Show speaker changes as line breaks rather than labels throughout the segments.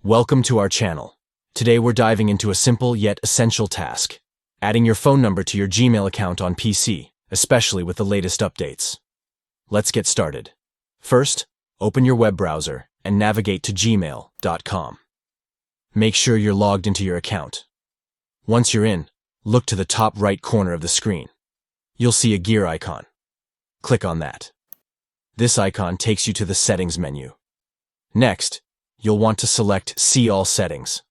Welcome to our channel. Today we're diving into a simple yet essential task, adding your phone number to your Gmail account on PC, especially with the latest updates. Let's get started. First, open your web browser and navigate to gmail.com. Make sure you're logged into your account. Once you're in, look to the top right corner of the screen. You'll see a gear icon. Click on that. This icon takes you to the Settings menu. Next, you'll want to select See All Settings.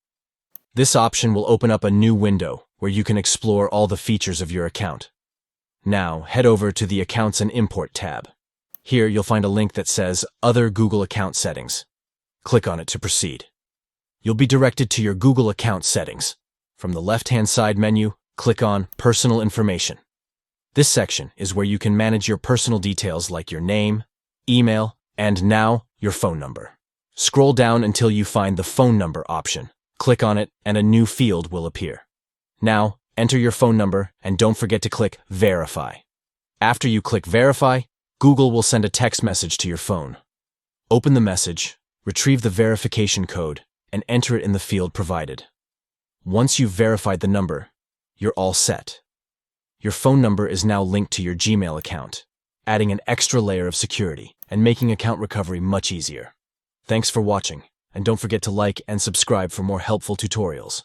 This option will open up a new window where you can explore all the features of your account. Now, head over to the Accounts and Import tab. Here, you'll find a link that says Other Google Account Settings. Click on it to proceed. You'll be directed to your Google Account settings. From the left-hand side menu, click on Personal Information. This section is where you can manage your personal details like your name, email, and now your phone number. Scroll down until you find the Phone Number option. Click on it and a new field will appear. Now, enter your phone number and don't forget to click Verify. After you click Verify, Google will send a text message to your phone. Open the message, retrieve the verification code, and enter it in the field provided. Once you've verified the number, you're all set. Your phone number is now linked to your Gmail account, adding an extra layer of security and making account recovery much easier. Thanks for watching, and don't forget to like and subscribe for more helpful tutorials.